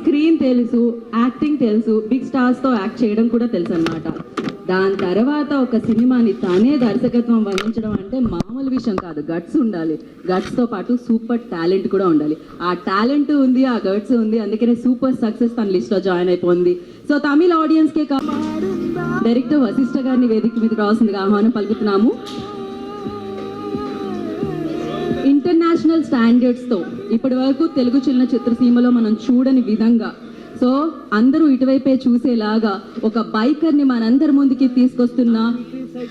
Screen తెలుసు, acting తెలుసు, big స్టార్స్తో act చేయడం కూడా తెలుసు అన్నమాట. దాని తర్వాత ఒక సినిమాని తనే దర్శకత్వం వహించడం అంటే మామూలు విషయం కాదు. గట్స్ ఉండాలి, గట్స్తో పాటు సూపర్ టాలెంట్ కూడా ఉండాలి. ఆ టాలెంట్ ఉంది, ఆ గట్స్ ఉంది, అందుకనే సూపర్ సక్సెస్ తన లిస్ట్లో జాయిన్ అయిపోయింది. సో తమిళ ఆడియన్స్కే డైరెక్టర్ వశిష్ఠ గారిని వేదిక మీదకి రావాల్సిందిగా ఆహ్వానం పలుకుతున్నాము. ఇంటర్నేషనల్ స్టాండర్డ్స్తో ఇప్పటి వరకు తెలుగు చిత్రసీమలో మనం చూడని విధంగా, సో అందరూ ఇటువైపే చూసేలాగా ఒక బైకర్ని మనందరి ముందుకి తీసుకొస్తున్న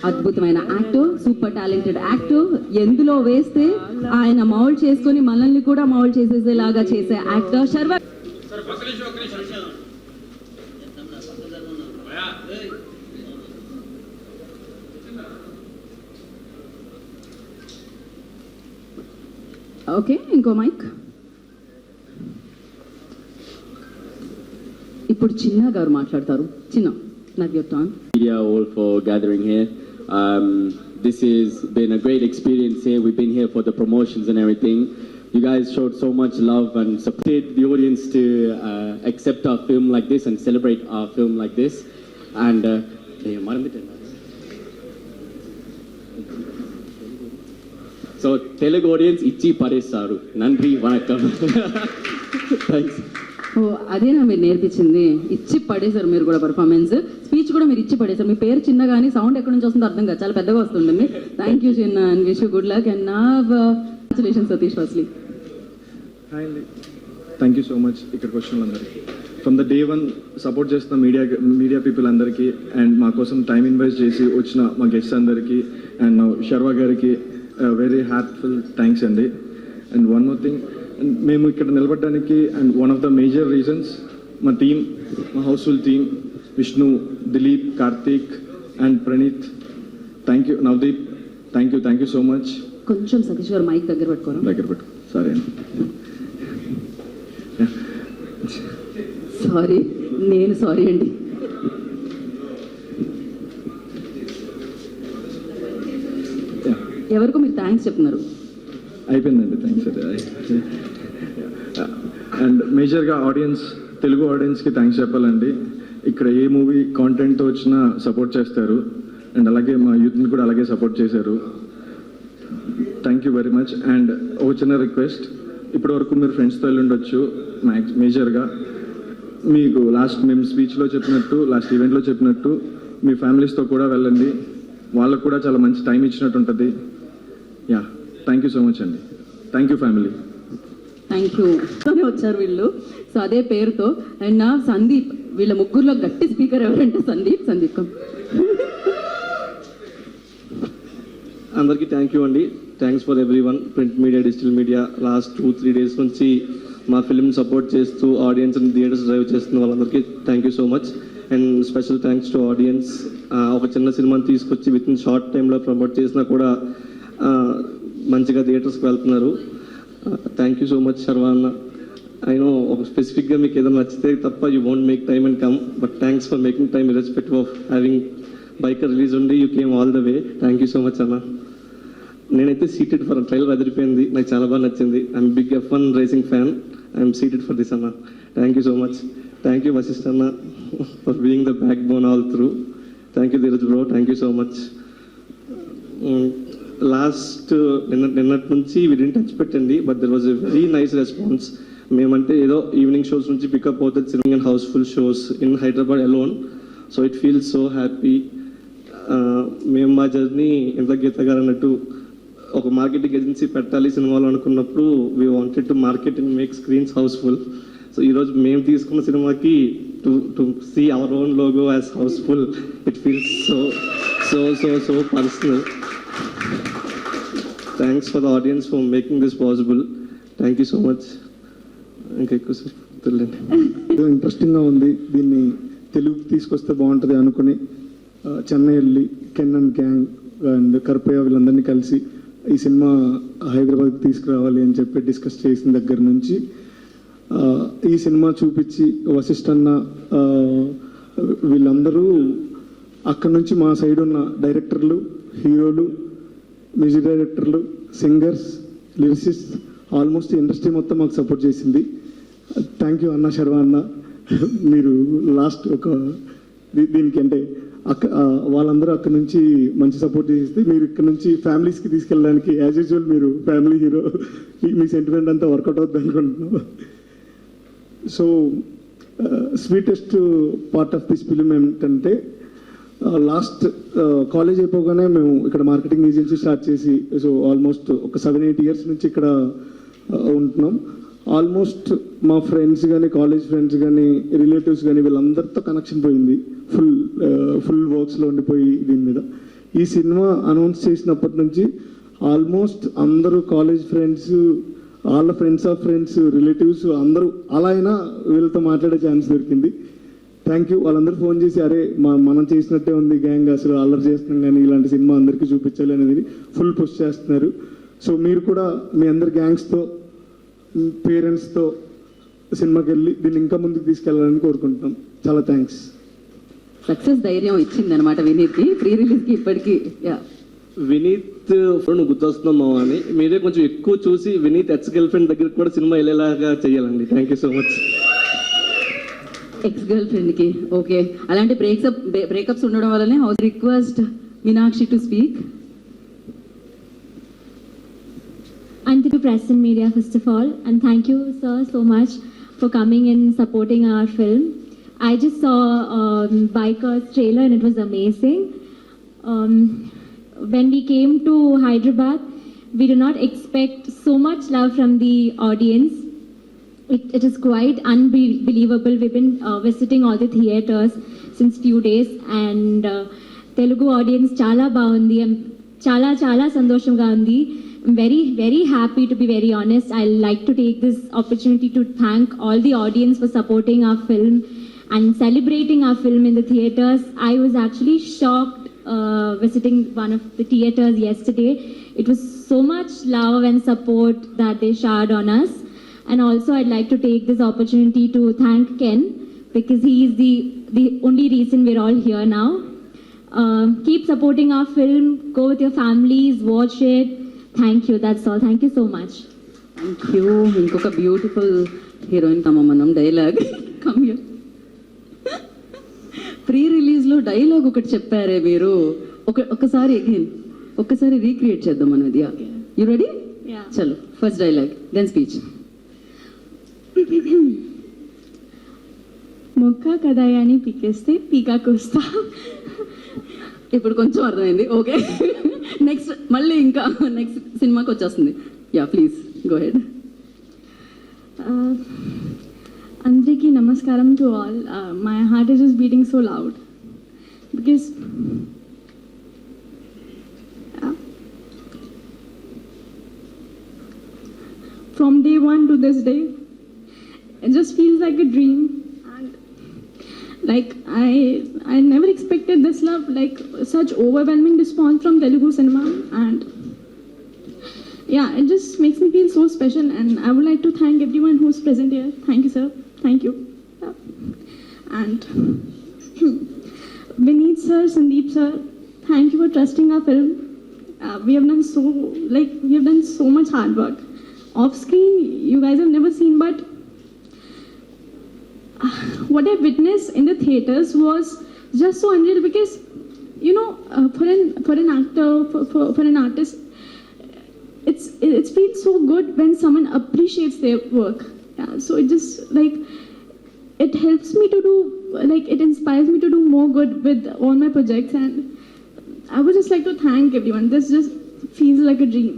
అద్భుతమైన యాక్టర్, సూపర్ టాలెంటెడ్ యాక్టర్. ఎందులో వేస్తే ఆయన మౌల్డ్ చేసుకొని మనల్ని కూడా మౌల్డ్ చేసేసేలాగా చేసే యాక్టర్ శర్వ. ఓకే, ఇంకో మైక్. ఇప్పుడు చిన్న గారు మాట్లాడతారు. చిన్న, నాకు చెప్తాను. Media all for gathering here. This has been a great experience here. We've been here for the promotions and everything. You guys showed so much love and supported the audience to accept our film like this and celebrate our film like this. And so Telugu audience ichi paresaru. Nandri vanakkam. Thanks. ఓ అదేనా మీరు నేర్పించింది? ఇచ్చి పడేశారు మీరు కూడా. Performance, speech కూడా మీరు ఇచ్చి పడేశారు. మీ పేరు చిన్న కానీ సౌండ్ ఎక్కడి నుంచి వస్తుందో అర్థం కాదు, చాలా పెద్దగా వస్తుందండి. థ్యాంక్ యూ చిన్న, and wish you good luck. And నా కంగ్రాచులేషన్స్ సతీష్ ఫస్ట్లీ. హాయ్ అండి, థ్యాంక్ యూ సో మచ్ ఇక్కడికి వచ్చిన అందరికీ. From the day one support చేస్తున్న మీడియా పీపుల్ అందరికీ, అండ్ మా కోసం టైం ఇన్వెస్ట్ చేసి వచ్చిన మా గెస్ట్స్ అందరికీ, అండ్ శర్వా గారికి వెరీ హార్ట్ఫుల్ థ్యాంక్స్ అండి. అండ్ వన్ మోర్ థింగ్, మేము ఇక్కడ నిలబడడానికి and one of the major reasons మా టీమ్, మా housefull team, Vishnu, Dilip, Karthik and Praneeth. Thank you. Navdeep, thank you so much. కొంచెం సతీష్ గారు మైక్ దగ్గర పెట్టుకో. సరే అండి. సారీ, నేను సారీ అండి. ఎవరికో మీరు థ్యాంక్స్ చెప్తున్నారు. అయిపోయిందండి, థ్యాంక్స్. అండ్ మేజర్గా ఆడియన్స్, తెలుగు ఆడియన్స్కి థ్యాంక్స్ చెప్పాలండి. ఇక్కడ ఏ మూవీ కాంటెంట్తో వచ్చినా సపోర్ట్ చేస్తారు, అండ్ అలాగే మా యూత్ని కూడా అలాగే సపోర్ట్ చేశారు. Thank you very much. And ఒక చిన్న రిక్వెస్ట్, ఇప్పటి వరకు మీరు ఫ్రెండ్స్తో వెళ్ళి ఉండొచ్చు. మేజర్గా మీకు మేము స్పీచ్లో చెప్పినట్టు, లాస్ట్ ఈవెంట్లో చెప్పినట్టు, మీ ఫ్యామిలీస్తో కూడా వెళ్ళండి. వాళ్ళకు కూడా చాలా మంచి టైం ఇచ్చినట్టు ఉంటుంది. Yeah, thank you so much అండి. Thank you family. Thank you. వచ్చారు వీళ్ళు, సో అదే పేరుతో. అండ్ నా సందీప్, వీళ్ళ ముగ్గురులో గట్టి స్పీకర్ ఎవరంటే సందీప్. అందరికీ థ్యాంక్ యూ అండి. Thanks for every one, print media, digital media. Last 2-3 days నుంచి మా ఫిల్మ్ సపోర్ట్ చేస్తూ ఆడియన్స్ని థియేటర్స్ డ్రైవ్ చేస్తున్న వాళ్ళందరికీ thank you so much. And special thanks to audience. ఒక చిన్న సినిమాని తీసుకొచ్చి విత్ ఇన్ షార్ట్ టైంలో ప్రమోట్ చేసినా కూడా మంచిగా థియేటర్స్కి వెళ్తున్నారు. Thank you so much Sharwa అన్న. అయినో ఒక స్పెసిఫిక్గా మీకు ఏదైనా నచ్చితే తప్ప you won't make time and come, but thanks for making time irrespective of having biker release ఉండి you came all the way. Thank you so much అన్న. నేనైతే సీటెడ్ ఫర్ ట్రైలర్ అదిరిపోయింది, నాకు చాలా బాగా నచ్చింది. I'm big F1 racing fan. I'm excited for this అన్న. Thank you so much. Thank you Vashishta అన్న for being the backbone all through. Thank you Dheeraj bro, thank you so much. Last నిన్నటి నుంచి we didn't expect అండి, but there was a very nice response. మేమంటే ఏదో evening shows నుంచి pickup అవుతుంది sitting and housefull shows in Hyderabad alone. So it feels so happy. మేము మా journey ఎంత గీత గారు అన్నట్టు ఒక మార్కెటింగ్ ఏజెన్సీ పెట్టాలి సినిమాలో అనుకున్నప్పుడు we wanted to market and make screens housefull. So ఈరోజు మేము తీసుకున్న సినిమాకి to see our own logo as housefull, it feels so so so so personal. Thanks for the audience for making this possible. Thank you so much. ఇంకా ఎక్కువ ఇంట్రెస్టింగ్గా ఉంది. దీన్ని తెలుగుకి తీసుకొస్తే బాగుంటుంది అనుకుని చెన్నై వెళ్ళి కెన్ అండ్ గ్యాంగ్ అండ్ కర్పయ్య వీళ్ళందరినీ కలిసి ఈ సినిమా హైదరాబాద్కి తీసుకురావాలి అని చెప్పి డిస్కస్ చేసిన దగ్గర నుంచి ఈ సినిమా చూపించి వశిష్ఠ అన్న వీళ్ళందరూ అక్కడ నుంచి మా సైడ్ ఉన్న డైరెక్టర్లు, హీరోలు, మ్యూజిక్ డైరెక్టర్లు, సింగర్స్, లిరిసిస్ట్, ఆల్మోస్ట్ ఇండస్ట్రీ మొత్తం మాకు సపోర్ట్ చేసింది. థ్యాంక్ యూ అన్న శర్వ అన్న. మీరు లాస్ట్ ఒక దీనికి అంటే వాళ్ళందరూ అక్కడ నుంచి మంచి సపోర్ట్ చేస్తే మీరు ఇక్కడ నుంచి ఫ్యామిలీస్కి తీసుకెళ్ళడానికి యాజ్ యూజువల్ మీరు ఫ్యామిలీ హీరో, మీ సెంటిమెంట్ అంతా వర్కౌట్ అవుతుంది అనుకుంటున్నాను. So sweetest part of this film ఏంటంటే లాస్ట్ కాలేజ్ అయిపోగానే మేము ఇక్కడ మార్కెటింగ్ ఏజెన్సీ స్టార్ట్ చేసి సో ఆల్మోస్ట్ ఒక 7-8 ఇయర్స్ నుంచి ఇక్కడ ఉంటున్నాం. ఆల్మోస్ట్ మా ఫ్రెండ్స్ కానీ కాలేజ్ ఫ్రెండ్స్ కానీ రిలేటివ్స్ కానీ వీళ్ళందరితో కనెక్షన్ పోయింది. ఫుల్ వర్క్స్లో ఉండిపోయి దీని మీద. ఈ సినిమా అనౌన్స్ చేసినప్పటి నుంచి ఆల్మోస్ట్ అందరూ కాలేజ్ ఫ్రెండ్స్, వాళ్ళ ఫ్రెండ్స్ ఆఫ్ ఫ్రెండ్స్, రిలేటివ్స్ అందరూ అలా అయినా వీళ్ళతో మాట్లాడే ఛాన్స్ దొరికింది. Thank you. వాళ్ళందరూ ఫోన్ చేసి అరే మనం చేసినట్టే ఉంది గ్యాంగ్, అసలు అల్లరి చేస్తున్నాం కానీ ఇలాంటి సినిమా అందరికీ చూపించాలి అనేది ఫుల్ పుష్ చేస్తున్నారు. సో మీరు కూడా మీ అందరి గ్యాంగ్స్తో పేరెంట్స్తో సినిమాకి వెళ్ళి దీన్ని ఇంకా ముందుకు తీసుకెళ్ళాలని కోరుకుంటున్నాం. చాలా థ్యాంక్స్. సక్సెస్ ధైర్యం ఇచ్చిందనమాట వినీత్కి. ప్రీ రిలీజ్కి ఇప్పటికీ వినీత్ నువ్వు గుర్తొస్తున్నావు మామ అని మీరే కొంచెం ఎక్కువ చూసి వినీత్ ఎక్స్ గర్ల్ ఫ్రెండ్ దగ్గరికి కూడా సినిమా వెళ్ళేలాగా చేయాలండి. Thank you so much. Ex girl ఫ్రెండ్కి ఓకే. అలాంటి బ్రేకప్స్ ఉండడం వల్లనే house request Meenakshi to speak. And to press and media first of all, and thank you sir so much for coming and supporting our film. I just saw Bikers trailer and it was amazing. When we came to Hyderabad, we did not expect so much love from the audience. It is quite unbelievable. We've been visiting all the theaters since few days and Telugu audience chala baagundi, chala sandoshanga undi. I'm very happy, to be very honest. I'd like to take this opportunity to thank all the audience for supporting our film and celebrating our film in the theaters. I was actually shocked visiting one of the theaters yesterday. It was so much love and support that they showered on us. And also I'd like to take this opportunity to thank Ken because he is the only reason we're all here now. Keep supporting our film. Go with your families, watch it. Thank you. That's all. Thank you so much. Thank you. ఇంకొక beautiful heroine మనం dialogue come you. Pre రిలీజ్లో dialogue ఒకటి చెప్పారే మీరు, ఒకసారి again ఒక్కసారి recreate చేద్దాం అనేది. You ready? చలో ఫస్ట్ డైలాగ్ దెన్ స్పీచ్. మొక్క కదాయాన్ని పీకేస్తే పీకాకొస్తా. ఇప్పుడు కొంచెం అర్థమైంది. ఓకే నెక్స్ట్ మళ్ళీ ఇంకా నెక్స్ట్ సినిమాకి వచ్చేస్తుంది. Yeah please go head. అందరికీ నమస్కారం to all. My heart is just beating so loud because from day one to this day it just feels like a dream. Like I never expected this love, like such overwhelming response from Telugu cinema, and yeah, it just makes me feel so special. And I would like to thank everyone who's present here. Thank you, sir. Thank you. And Vineet sir, Sandeep sir, thank you for trusting our film. We have done so much hard work. Off screen, you guys have never seen, but what I witnessed in the theaters was just so unreal because, you know, for an actor, for an artist, it feels so good when someone appreciates their work. Yeah, so it just it helps me to do, it inspires me to do more good with all my projects, and I would just like to thank everyone. This just feels like a dream.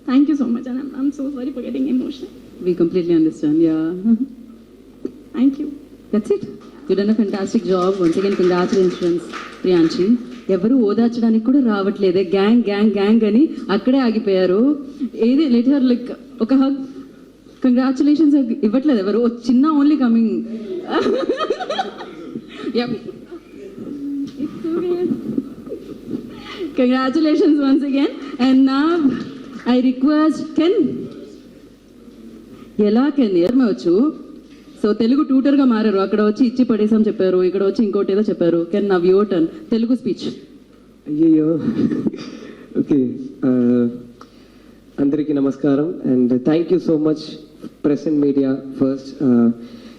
Thank you so much, and I'm so sorry for getting emotional. We completely understand. Yeah. Thank you. That's it. You done a fantastic job. Once again, congratulations, Priyanshi. ఎవరు ఓదార్చడానికి కూడా రావట్లేదే, gang gang gang అని అక్కడే ఆగిపోయారు. ఏది letter like ఒక hug, congratulations ఇవ్వట్లేదు ఎవరు. చిన్న only coming. Congratulations once again. And నా ఐ రిక్వెస్ట్ కెన్. ఎలా కెన్ ఏర్మవచ్చు. సో తెలుగు ట్యూటర్గా మారారు. అక్కడ వచ్చి ఇచ్చి పడేసాం చెప్పారు, ఇక్కడ వచ్చి ఇంకోటి ఏదో చెప్పారు. Can now your turn. Telugu speech. అయ్యయ్యో ఓకే. అందరికీ నమస్కారం and thank you so much press and media first.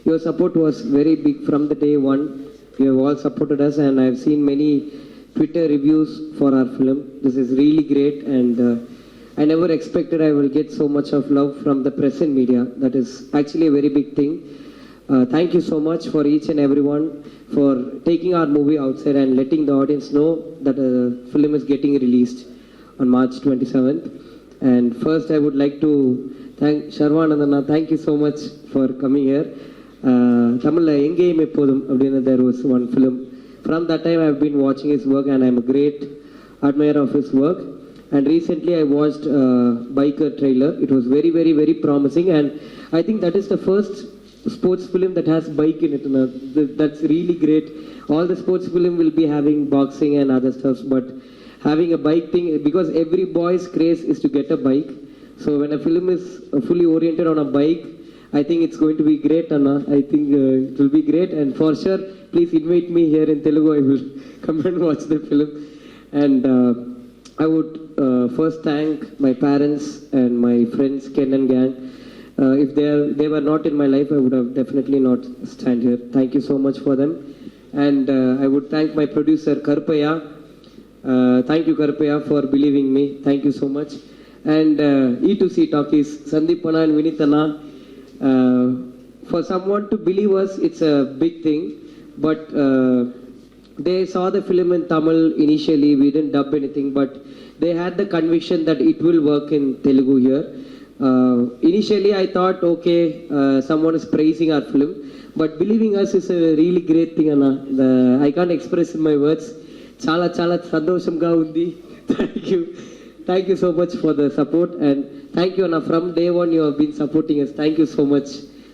Your support was very big from the day one. You have all supported us, and I've seen many Twitter reviews for our film. This is really great, and I never expected I will get so much of love from the press and media. That is actually a very big thing. Thank you so much for each and everyone for taking our movie outside and letting the audience know that a film is getting released on March 27th. And first, I would like to thank Sharvanandana. Thank you so much for coming here. Tamil Engayum Eppodum Abdina, there was one film. From that time, I've been watching his work, and I'm a great admirer of his work. And recently, I watched Biker trailer. It was very, very, very promising, and I think that is the first sports film that has bike in it. That's really great. All the sports film will be having boxing and other stuff, but having a bike thing, because every boy's craze is to get a bike. So when a film is fully oriented on a bike, I think it's going to be great, Anna. I think it will be great, and for sure, please invite me here in Telugu. I will come and watch the film. And I would first thank my parents and my friends, Ken and Gang. If they were not in my life, I would have definitely not stand here. Thank you so much for them. And I would thank my producer, Karpaya. Thank you, Karpaya, for believing me. Thank you so much. And E2C Talkies, Sandeep Panna and Vinitana. For someone to believe us, it's a big thing. But they saw the film in Tamil initially. We didn't dub anything, but they had the conviction that it will work in Telugu here. Initially, I thought, okay, someone is praising our film, but believing us is a really great thing, Anna. I can't express in my words. Chala chala sandoshamga undi. Thank you so much for the support, and thank you, Anna. From day one, you have been supporting us. Thank you so much.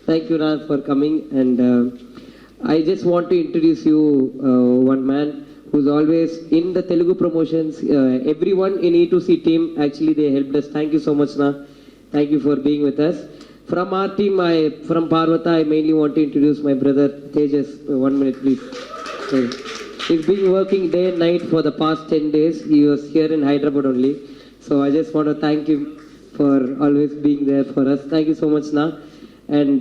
Thank you, Anna, for coming. And I just want to introduce you one man who's always in the Telugu promotions. Everyone in E2C team, actually, they helped us. Thank you so much, Anna. Thank you for being with us. From our team, from Parvata, I mainly want to introduce my brother Tejas. 1 minute, please. He's been working day and night for the past 10 days. He was here in Hyderabad only. So I just want to thank him for always being there for us. Thank you so much, Na. And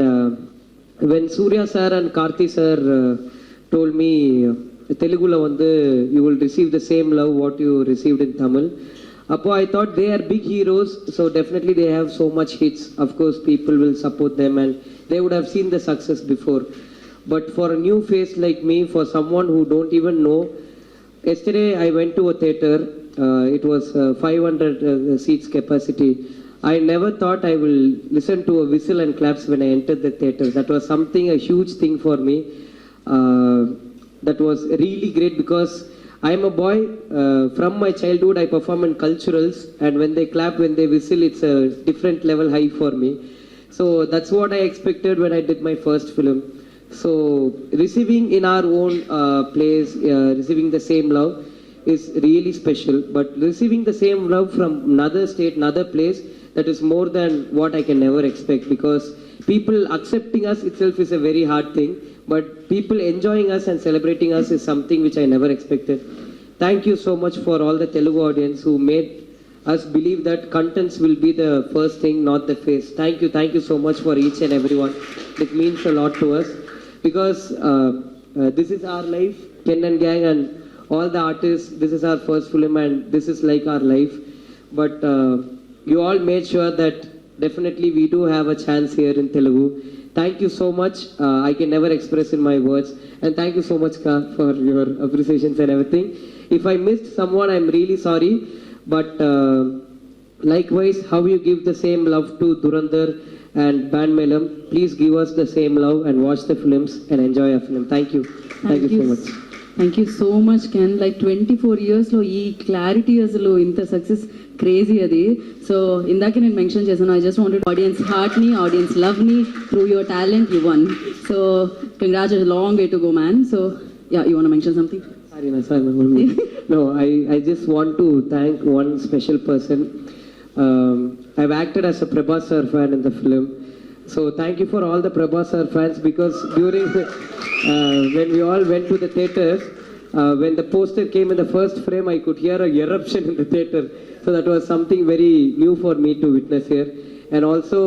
when Surya sir and Karthi sir told me, Telugula vandu you will receive the same love what you received in Tamil. Appo I thought they are big heroes, so definitely they have so much hits. Of course, people will support them, and they would have seen the success before. But for a new face like me, for someone who don't even know, yesterday I went to a theater. It was 500 seats capacity. I never thought I will listen to a whistle and claps when I entered the theater. That was something, a huge thing for me. That was really great because I am a boy. From my childhood, I perform in culturals, and when they clap, when they whistle, it's a different level high for me. So that's what I expected when I did my first film. So receiving in our own place, receiving the same love is really special. But receiving the same love from another state, another place, that is more than what I can never expect, because people accepting us itself is a very hard thing, but people enjoying us and celebrating us is something which I never expected. Thank you so much for all the Telugu audience who made us believe that contents will be the first thing, not the face. Thank you so much for each and everyone. It means a lot to us, because this is our life, Ken and Gang and all the artists. This is our first film, and this is like our life. But you all made sure that definitely we do have a chance here in Telugu. Thank you so much. I can never express in my words. And thank you so much, Ka, for your appreciations and everything. If I missed someone, I'm really sorry. But likewise, how you give the same love to Durandar and Bandmelam, please give us the same love and watch the films and enjoy our film. Thank you. Thank you so much. Thank you so much can. Like 24 yearsలో ఈ clarity అసలు ఇంత success crazy అది. So ఇందాకే నేను mention చేశాను, I just wanted audience హార్ట్ని, audience లవ్ని, through your talent you won. So congratulation, long way to go man. So yeah, you want to mention something? Sorry. No, I just want to thank one special person. I've acted as a Prabhas sir fan in the film. So thank you for all the Prabhas sir fans, because during when we all went to the theaters, when the poster came in the first frame, I could hear a eruption in the theater. So that was something very new for me to witness here. And also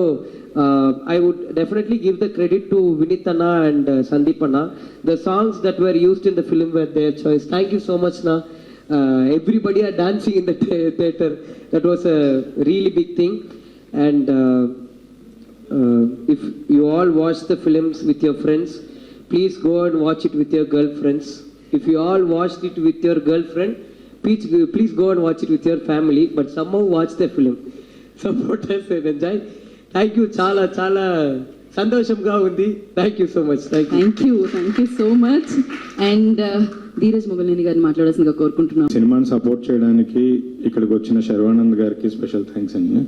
I would definitely give the credit to Vinith Anna and Sandeep Anna. The songs that were used in the film were their choice. Thank you so much, Na. Everybody are dancing in the theater. That was a really big thing. And if you all watch the films with your friends, please go and watch it with your girlfriends. If you all watched it with your girlfriend, please go and watch it with your family. But somehow watch the film. Support us and enjoy. Thank you. Chala సంతోషంగా ఉంది. Thank you so much. Thank you so much. And Dheeraj Mogileni గారిని మాట్లాడాల్సిందిగా కోరుకుంటున్నాం. సినిమాని support చేయడానికి ఇక్కడికి వచ్చిన శర్వానంద్ గారికి స్పెషల్ థ్యాంక్స్ అండి.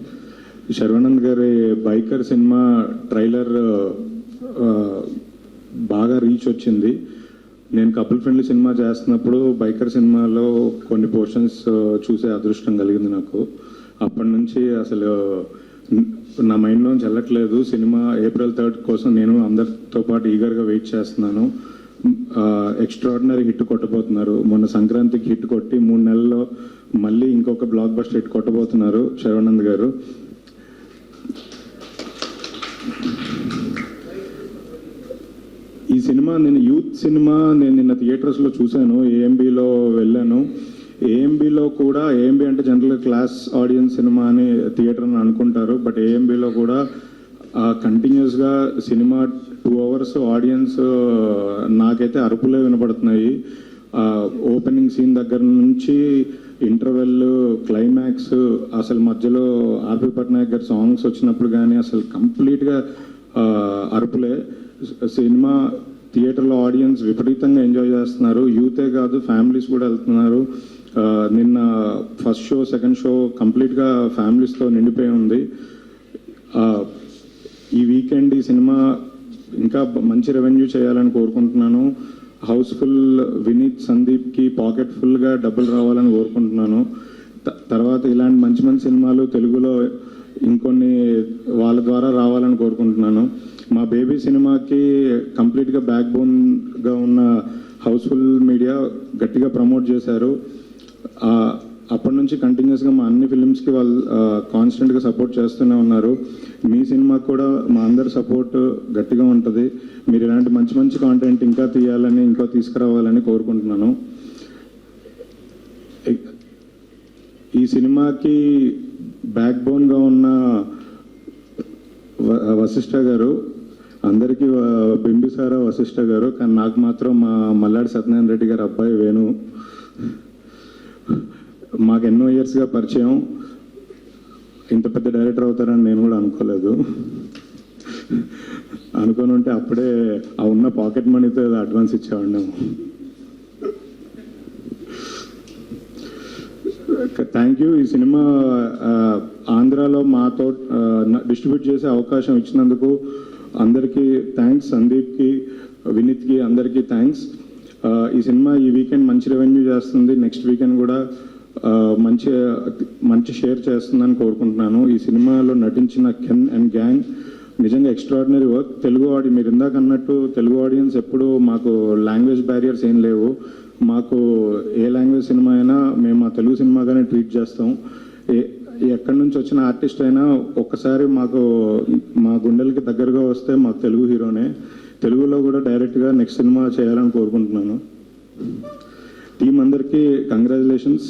శర్వానంద్ గారి బైకర్ సినిమా ట్రైలర్ బాగా రీచ్ వచ్చింది. నేను కపుల్ ఫ్రెండ్లీ సినిమా చేస్తున్నప్పుడు బైకర్ సినిమాలో కొన్ని పోర్షన్స్ చూసే అదృష్టం కలిగింది నాకు. అప్పటి నుంచి అసలు నా మైండ్లోంచి వెళ్ళట్లేదు. సినిమా April 3rd కోసం నేను అందరితో పాటు ఈగర్గా వెయిట్ చేస్తున్నాను. ఎక్స్ట్రాడినరీ హిట్ కొట్టబోతున్నారు. మొన్న సంక్రాంతికి హిట్ కొట్టి 3 నెలల్లో మళ్ళీ ఇంకొక బ్లాక్ బస్టర్ హిట్ కొట్టబోతున్నారు శర్వానంద్ గారు. ఈ సినిమా నేను యూత్ సినిమా నేను నిన్న థియేటర్స్లో చూశాను. AMBలో వెళ్ళాను. AMBలో కూడా AMB అంటే జనరల్ క్లాస్ ఆడియన్స్ సినిమా అని థియేటర్ అని అనుకుంటారు. బట్ AMBలో కూడా కంటిన్యూస్గా సినిమా 2 hours ఆడియన్స్ నాకైతే అరుపులే వినపడుతున్నాయి. ఓపెనింగ్ సీన్ దగ్గర నుంచి ఇంటర్వెల్, క్లైమాక్స్, అసలు మధ్యలో ఆర్పి పట్నాయక్ గారి సాంగ్స్ వచ్చినప్పుడు కానీ అసలు కంప్లీట్గా అరుపులే. సినిమా థియేటర్లో ఆడియన్స్ విపరీతంగా ఎంజాయ్ చేస్తున్నారు. యూతే కాదు, ఫ్యామిలీస్ కూడా వెళ్తున్నారు. నిన్న ఫస్ట్ షో, సెకండ్ షో కంప్లీట్గా ఫ్యామిలీస్తో నిండిపోయి ఉంది. ఈ వీకెండ్ ఈ సినిమా ఇంకా మంచి రెవెన్యూ చేయాలని కోరుకుంటున్నాను. హౌస్ఫుల్ వినీత్, సందీప్కి పాకెట్ ఫుల్గా డబ్బులు రావాలని కోరుకుంటున్నాను. తర్వాత ఇలాంటి మంచి మంచి సినిమాలు తెలుగులో ఇంకొన్ని వాళ్ళ ద్వారా రావాలని కోరుకుంటున్నాను. మా బేబీ సినిమాకి కంప్లీట్గా బ్యాక్ బోన్గా ఉన్న హౌస్ఫుల్ మీడియా గట్టిగా ప్రమోట్ చేశారు. అప్పటి నుంచి కంటిన్యూస్గా మా అన్ని ఫిలిమ్స్కి వాళ్ళు కాన్స్టెంట్గా సపోర్ట్ చేస్తూనే ఉన్నారు. మీ సినిమాకి కూడా మా అందరి సపోర్ట్ గట్టిగా ఉంటుంది. మీరు ఇలాంటి మంచి మంచి కాంటెంట్ ఇంకా తీయాలని, ఇంకా తీసుకురావాలని కోరుకుంటున్నాను. ఈ సినిమాకి బ్యాక్ బోన్గా ఉన్న వశిష్ఠ గారు, అందరికీ బింబిసార వశిష్ఠ గారు, కానీ నాకు మాత్రం మా మల్లాడి సత్యనారాయణ రెడ్డి గారు అబ్బాయి వేణు. మాకు ఎన్నో ఇయర్స్గా పరిచయం. ఇంత పెద్ద డైరెక్టర్ అవుతారని నేను కూడా అనుకోలేదు. అనుకొని ఉంటే అప్పుడే ఆ ఉన్న పాకెట్ మనీతో అడ్వాన్స్ ఇచ్చేవాడినాము. Thank you. ఈ సినిమా ఆంధ్రాలో మాతో డిస్ట్రిబ్యూట్ చేసే అవకాశం ఇచ్చినందుకు అందరికీ థ్యాంక్స్. సందీప్కి, వినీత్కి అందరికీ థ్యాంక్స్. ఈ సినిమా ఈ వీకెండ్ మంచి రెవెన్యూ చేస్తుంది. నెక్స్ట్ వీకెండ్ కూడా మంచి షేర్ చేస్తుందని కోరుకుంటున్నాను. ఈ సినిమాలో నటించిన కెన్ అండ్ గ్యాంగ్ నిజంగా ఎక్స్ట్రాడినరీ వర్క్. మీరు ఇందాక అన్నట్టు తెలుగు ఆడియన్స్ ఎప్పుడు మాకు లాంగ్వేజ్ బ్యారియర్స్ ఏం లేవు. మాకు ఏ లాంగ్వేజ్ సినిమా అయినా మేము ఆ తెలుగు సినిమాగానే ట్రీట్ చేస్తాం. ఎక్కడి నుంచి వచ్చిన ఆర్టిస్ట్ అయినా ఒక్కసారి మా గుండెలకి దగ్గరగా వస్తే మాకు తెలుగు హీరోనే. తెలుగులో కూడా డైరెక్ట్గా నెక్స్ట్ సినిమా చేయాలని కోరుకుంటున్నాను. టీం అందరికీ కంగ్రాచులేషన్స్.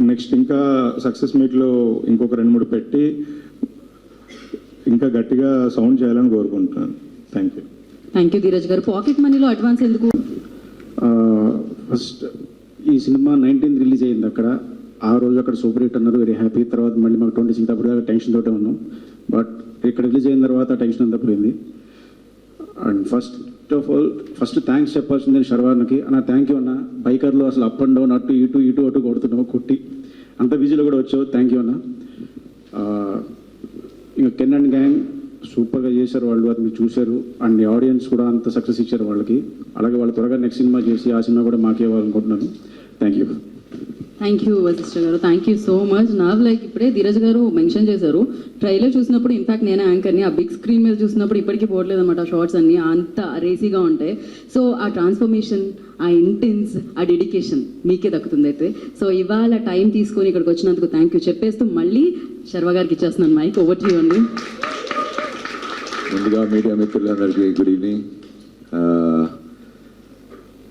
నెక్స్ట్ ఇంకా సక్సెస్ మీట్లో ఇంకొక 2-3 పెట్టి ఇంకా గట్టిగా సౌండ్ చేయాలని కోరుకుంటున్నాను. థ్యాంక్ యూ ధీరజ్ గారు. పాకెట్ మనీలో అడ్వాన్స్ ఎందుకు? ఫస్ట్ ఈ సినిమా 19th రిలీజ్ అయ్యింది. అక్కడ ఆ రోజు అక్కడ సూపర్ హిట్ అన్నారు, వెరీ హ్యాపీ. తర్వాత మళ్ళీ మాకు 26 అప్పుడు టెన్షన్ తోటే ఉన్నాం. బట్ ఇక్కడ రిలీజ్ అయిన తర్వాత టెన్షన్ అంతా పోయింది. And first of all thanks చెప్పాల్సింది శర్వానికి. అన్న థ్యాంక్ యూ అన్న. బైకర్లో అసలు అప్ అండ్ డౌన్, అటు ఇటు కొడుతున్నావు, కొట్టి అంత బిజీలో కూడా వచ్చావు. థ్యాంక్ యూ అన్న. ఇంకా కెన్ అండ్ గ్యాంగ్ సూపర్గా చేశారు వాళ్ళు, అది మీరు చూశారు. అండ్ ఆడియన్స్ కూడా అంత సక్సెస్ ఇచ్చారు వాళ్ళకి. అలాగే వాళ్ళు త్వరగా నెక్స్ట్ సినిమా చేసి ఆ సినిమా కూడా మాకే ఇవ్వాలనుకుంటున్నాను. థ్యాంక్ యూ వశిష్ఠ గారు. Thank you so much. నాకు ఇప్పుడే ధీరజ్ గారు మెన్షన్ చేశారు, ట్రైలర్ చూసినప్పుడు ఇన్ఫాక్ట్ నేనే యాంకర్ని, ఆ బిగ్ స్క్రీన్ మీద చూసినప్పుడు ఇప్పటికీ పోవట్లేదు అనమాట షార్ట్స్ అన్ని, అంత రేసీగా ఉంటాయి. సో ఆ ట్రాన్స్ఫర్మేషన్, ఆ ఇంటెన్స్, ఆ డెడికేషన్ మీకే దక్కుతుంది అయితే. సో ఇవాళ టైం తీసుకొని ఇక్కడికి వచ్చినందుకు థ్యాంక్ యూ చెప్పేస్తూ మళ్ళీ శర్వ గారికి ఇచ్చేస్తున్నాను మైక్. ఓవర్ టు యు అండి. ముందుగా మీడియా మిత్రులందరికీ good evening.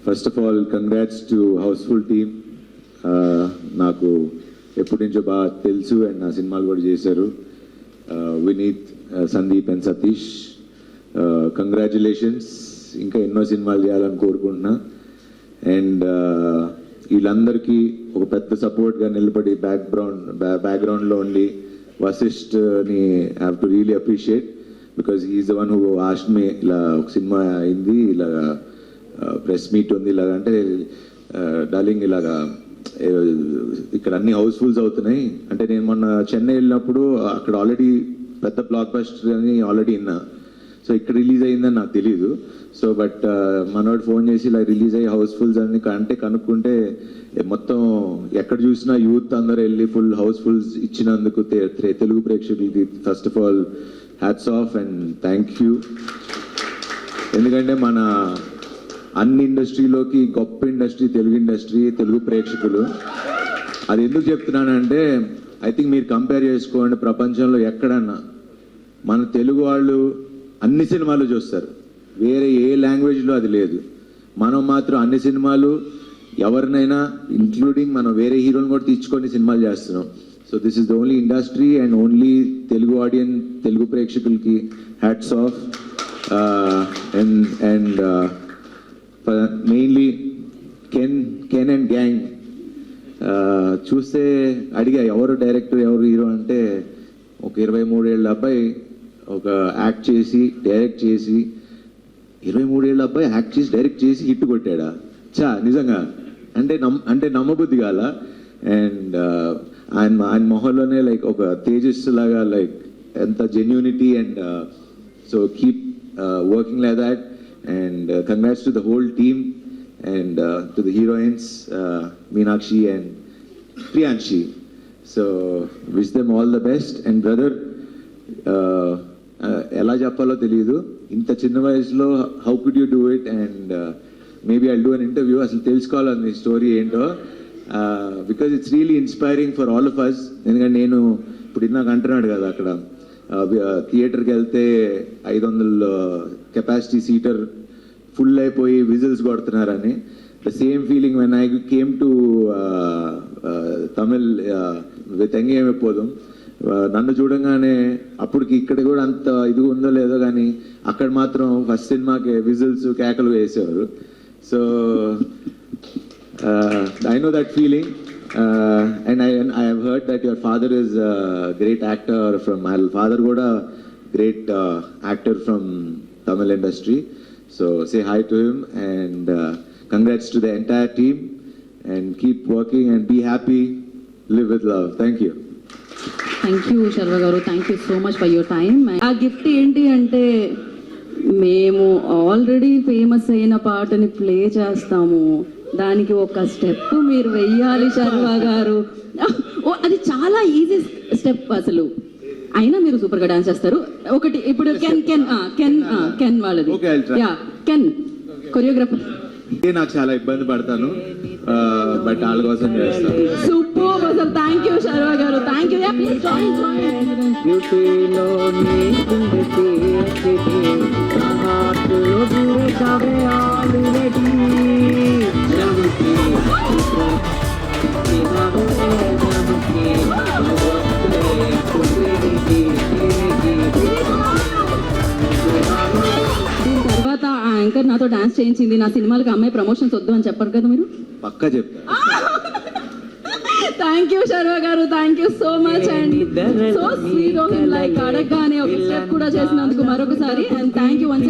First of all congrats to housefull team. నాకు ఎప్పటి నుంచో బాగా తెలుసు అండ్ నా సినిమాలు కూడా చేశారు. Vineeth, Sandeep and Satish, congratulations. ఇంకా ఎన్నో సినిమాలు చేయాలని కోరుకుంటున్నా. అండ్ వీళ్ళందరికీ ఒక పెద్ద సపోర్ట్గా నిలబడి బ్యాక్గ్రౌండ్లో ఉండి వశిష్ఠ్ని have to really appreciate because he's the one who asked me ఇలా ఒక సినిమా అయింది, ఇలాగా ప్రెస్ మీట్ ఉంది, ఇలాగ అంటే డార్లింగ్ ఇలాగా ఇక్కడ అన్ని హౌస్ఫుల్స్ అవుతున్నాయి అంటే నేను మొన్న చెన్నై వెళ్ళినప్పుడు అక్కడ ఆల్రెడీ పెద్ద బ్లాక్ బస్టర్ అని ఆల్రెడీ విన్నా. సో ఇక్కడ రిలీజ్ అయిందని నాకు తెలియదు. సో బట్ మనోడు ఫోన్ చేసి ఇలా రిలీజ్ అయ్యి హౌస్ఫుల్స్ అని అంటే కనుక్కుంటే మొత్తం ఎక్కడ చూసినా యూత్ అందరూ వెళ్ళి ఫుల్ హౌస్ఫుల్స్ ఇచ్చినందుకు తెలుగు ప్రేక్షకులకి first of all hats off and thank you. ఎందుకంటే మన అన్ని ఇండస్ట్రీలోకి గొప్ప ఇండస్ట్రీ తెలుగు ఇండస్ట్రీ, తెలుగు ప్రేక్షకులు. అది ఎందుకు చెప్తున్నానంటే ఐ థింక్ మీరు కంపేర్ చేసుకోండి ప్రపంచంలో ఎక్కడన్నా మన తెలుగు వాళ్ళు అన్ని సినిమాలు చూస్తారు, వేరే ఏ లాంగ్వేజ్లో అది లేదు. మనం మాత్రం అన్ని సినిమాలు ఎవరినైనా ఇంక్లూడింగ్ మనం వేరే హీరోని కూడా తెచ్చుకొని సినిమాలు చేస్తున్నాం. So this is the only industry and only Telugu audience, Telugu ప్రేక్షకులకి hats off. And mainly Ken and gang చూస్తే అడిగా ఎవరు డైరెక్టర్ ఎవరు హీరో అంటే ఒక 23 ఏళ్ళ అబ్బాయి ఒక యాక్ట్ చేసి డైరెక్ట్ చేసి 23 ఏళ్ళ అబ్బాయి యాక్ట్ చేసి డైరెక్ట్ చేసి హిట్ కొట్టాడా? నిజంగా అంటే నమ్మబుద్ధి కాల. అండ్ ఆయన మొహంలోనే లైక్ ఒక తేజస్ లాగా లైక్ ఎంత genuinity and so keep working like that. And congrats to the whole team and to the heroines Meenakshi and Priyanshi. So wish them all the best. And brother, ఎలా చెప్పాలో తెలియదు ఇంత చిన్న వయసులో how could you do it? And maybe I'll do an interview, అసలు తెలుసుకోవాలని story ఏంటో, because it's really inspiring for all of us. ఎందుకంటే నేను ఇప్పుడు ఇందాక అంటున్నాడు కదా అక్కడ థియేటర్కి వెళ్తే 500 కెపాసిటీ సీటర్ ఫుల్ అయిపోయి విజిల్స్ కొడుతున్నారని. The same feeling when I came to Tamil with Engeyum Eppodhum. నన్ను చూడంగానే అప్పటికి ఇక్కడ కూడా అంత ఇది ఉందో లేదో కానీ అక్కడ మాత్రం ఫస్ట్ సినిమాకి విజిల్స్ కేకలు వేసేవారు. So I know that feeling. And I have heard that your father is a great actor from my father kuda great actor from Tamil industry. So say hi to him and congrats to the entire team and keep working and be happy, live with love. Thank you. Thank you Sharwa గారు, thank you so much for your time. ఆ gift ఏంటి అంటే మేము already famous అయిన పాటని play చేస్తాము, దానికి ఒక స్టెప్ మీరు వెయ్యాలి శర్వ గారు. అది చాలా ఈజీ స్టెప్ అసలు, అయినా మీరు సూపర్ గా డాన్స్ చేస్తారు. ఒకటి ఇప్పుడు కెన్ వాళ్ళది కెన్ కొరియోగ్రాఫర్ నాకు చాలా ఇబ్బంది పడతాను బట్ వాళ్ళ కోసం చేస్తాను. సూపర్ అసలు. థ్యాంక్ యూ శర్వ గారు, థ్యాంక్ యూ. తర్వాత ఆ యాంకర్ నాతో డాన్స్ చేయించింది. నా సినిమాలకు అమ్మాయి ప్రమోషన్స్ వద్దు అని చెప్పరు కదా మీరు? పక్కా చెప్తా. థ్యాంక్ యూ శర్వ గారు, thank you so much. And so sweet of him, like అడగగానే ఒక స్టెప్ కూడా చేసినందుకు మరొకసారి. And thank you once